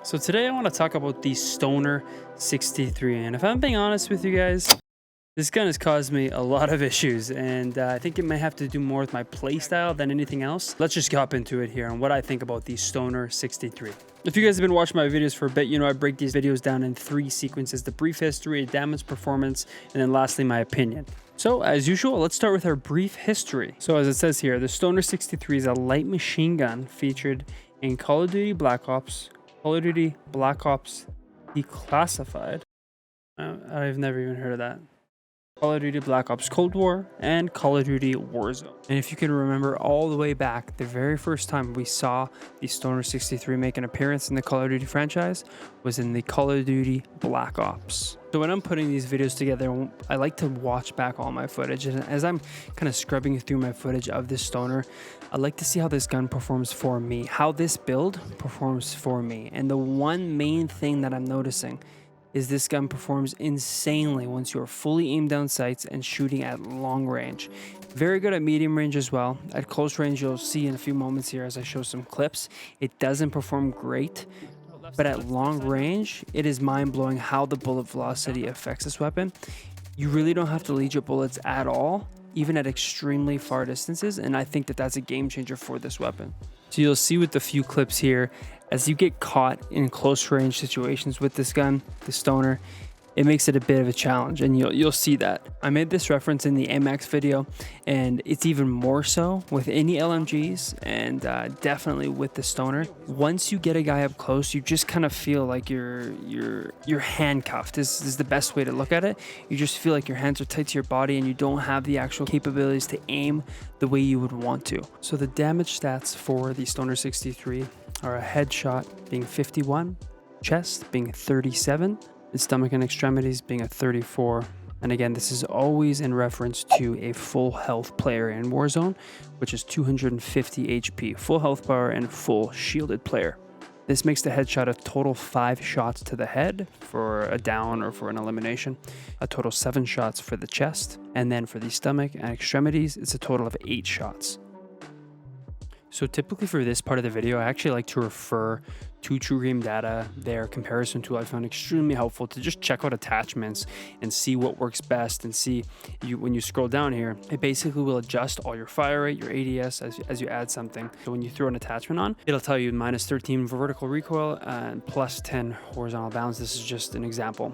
So today I want to talk about the Stoner 63, and if I'm being honest with you guys, this gun has caused me a lot of issues, and I think it may have to do more with my playstyle than anything else. Let's just hop into it here and what I think about the Stoner 63. If you guys have been watching my videos for a bit, you know I break these videos down in 3 sequences: the brief history, damage, performance, and then lastly my opinion. So as usual, let's start with our brief history. So as it says here, the Stoner 63 is a light machine gun featured in Call of Duty Black Ops, Call of Duty Black Ops Declassified. I've never even heard of that. Call of Duty Black Ops Cold War, and Call of Duty Warzone. And if you can remember all the way back, the very first time we saw the Stoner 63 make an appearance in the Call of Duty franchise was in the Call of Duty Black Ops. So when I'm putting these videos together, I like to watch back all my footage, and as I'm kind of scrubbing through my footage of this Stoner, I like to see how this gun performs for me, how this build performs for me. And the one main thing that I'm noticing is this gun performs insanely once you are fully aimed down sights and shooting at long range. Very good at medium range as well. At close range, you'll see in a few moments here as I show some clips, it doesn't perform great. But at long range, it is mind-blowing how the bullet velocity affects this weapon. You really don't have to lead your bullets at all, even at extremely far distances, and I think that that's a game changer for this weapon. So you'll see with the few clips here, as you get caught in close range situations with this gun, the Stoner, it makes it a bit of a challenge, and you'll see that. I made this reference in the AMAX video, and it's even more so with any LMGs, and definitely with the Stoner. Once you get a guy up close, you just kind of feel like you're handcuffed. This is the best way to look at it. You just feel like your hands are tight to your body, and you don't have the actual capabilities to aim the way you would want to. So the damage stats for the Stoner 63 are a headshot being 51, chest being 37, and stomach and extremities being a 34. And again, this is always in reference to a full health player in Warzone, which is 250 HP, full health bar and full shielded player. This makes the headshot a total 5 shots to the head for a down or for an elimination, a total 7 shots for the chest, and then for the stomach and extremities, it's a total of 8 shots. So typically for this part of the video, I actually like to refer to True Game Data, their comparison tool. I found extremely helpful to just check out attachments and see what works best, and see when you scroll down here, it basically will adjust all your fire rate, your ADS as you add something. So when you throw an attachment on, it'll tell you -13 for vertical recoil and +10 horizontal bounds. This is just an example.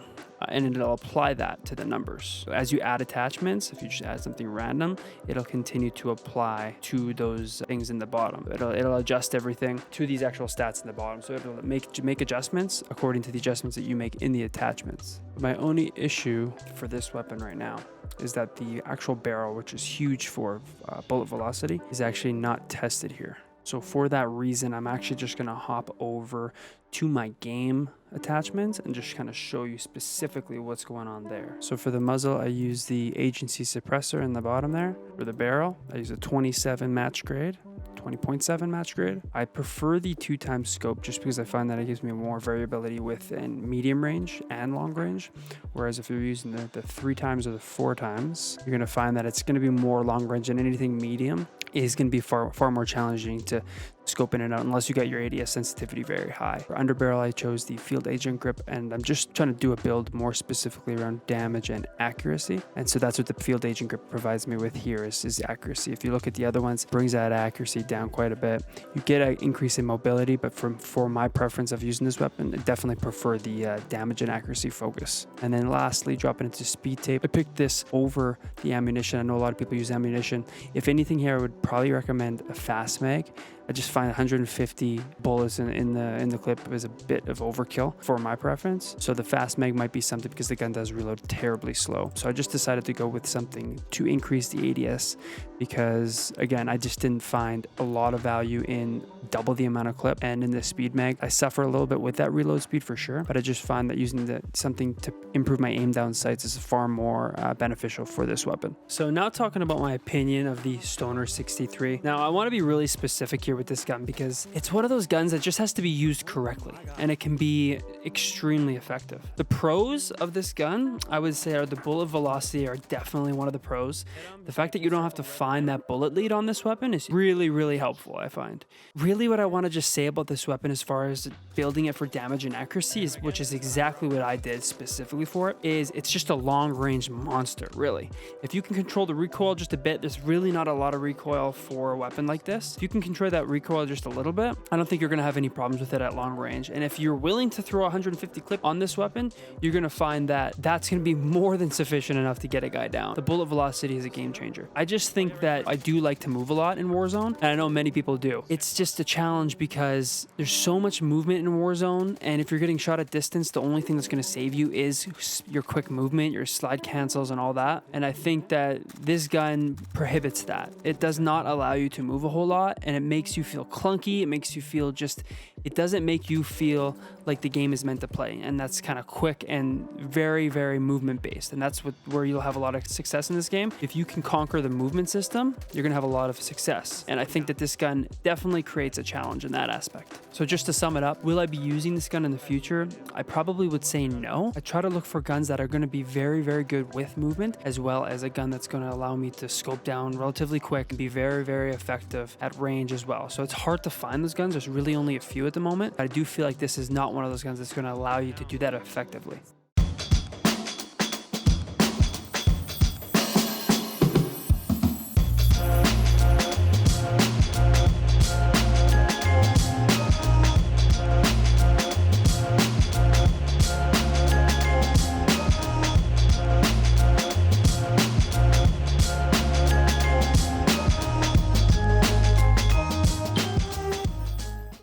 And it'll apply that to the numbers. So as you add attachments, if you just add something random, it'll continue to apply to those things in the bottom. It'll adjust everything to these actual stats in the bottom. So it'll make adjustments according to the adjustments that you make in the attachments. My only issue for this weapon right now is that the actual barrel, which is huge for bullet velocity, is actually not tested here. So for that reason, I'm actually just gonna hop over to my game attachments and just kind of show you specifically what's going on there. So for the muzzle, I use the agency suppressor in the bottom there. For the barrel, I use a 27 match grade. 20.7 match grade. I prefer the 2x scope just because I find that it gives me more variability within medium range and long range. Whereas if you're using the 3x or the 4x, you're gonna find that it's gonna be more long range, and anything medium is gonna be far more challenging to scope in and out unless you got your ADS sensitivity very high. For underbarrel, I chose the field agent grip, and I'm just trying to do a build more specifically around damage and accuracy. And so that's what the field agent grip provides me with here is accuracy. If you look at the other ones, it brings that accuracy down quite a bit. You get an increase in mobility, but for my preference of using this weapon, I definitely prefer the damage and accuracy focus. And then lastly, dropping into speed tape. I picked this over the ammunition. I know a lot of people use ammunition. If anything here, I would probably recommend a fast mag. I just find 150 bullets in the clip is a bit of overkill for my preference. So the fast mag might be something because the gun does reload terribly slow. So I just decided to go with something to increase the ADS because, again, I just didn't find a lot of value in double the amount of clip. And in the speed mag, I suffer a little bit with that reload speed for sure, but I just find that using something to improve my aim down sights is far more beneficial for this weapon. So now talking about my opinion of the Stoner 63. Now I want to be really specific here with this gun because it's one of those guns that just has to be used correctly, and it can be extremely effective. The pros of this gun, I would say, are the bullet velocity are definitely one of the pros. The fact that you don't have to find that bullet lead on this weapon is really, really helpful, I find. Really what I want to just say about this weapon as far as building it for damage and accuracy, is, which is exactly what I did specifically for it, is it's just a long range monster, really. If you can control the recoil just a bit, there's really not a lot of recoil for a weapon like this. If you can control that recoil just a little bit, I don't think you're going to have any problems with it at long range. And if you're willing to throw 150 clip on this weapon, you're going to find that that's going to be more than sufficient enough to get a guy down. The bullet velocity is a game changer. I just think that I do like to move a lot in Warzone, and I know many people do. It's just a challenge because there's so much movement in Warzone, and if you're getting shot at distance, the only thing that's going to save you is your quick movement, your slide cancels and all that. And I think that this gun prohibits that. It does not allow you to move a whole lot, and it makes you feel clunky. It makes you feel just, it doesn't make you feel like the game is meant to play. And that's kind of quick and very, very movement based. And that's where you'll have a lot of success in this game. If you can conquer the movement system, you're going to have a lot of success. And I think that this gun definitely creates a challenge in that aspect. So just to sum it up, will I be using this gun in the future? I probably would say no. I try to look for guns that are going to be very, very good with movement, as well as a gun that's going to allow me to scope down relatively quick and be very, very effective at range as well. So it's hard to find those guns. There's really only a few at the moment. I do feel like this is not one of those guns that's going to allow you to do that effectively.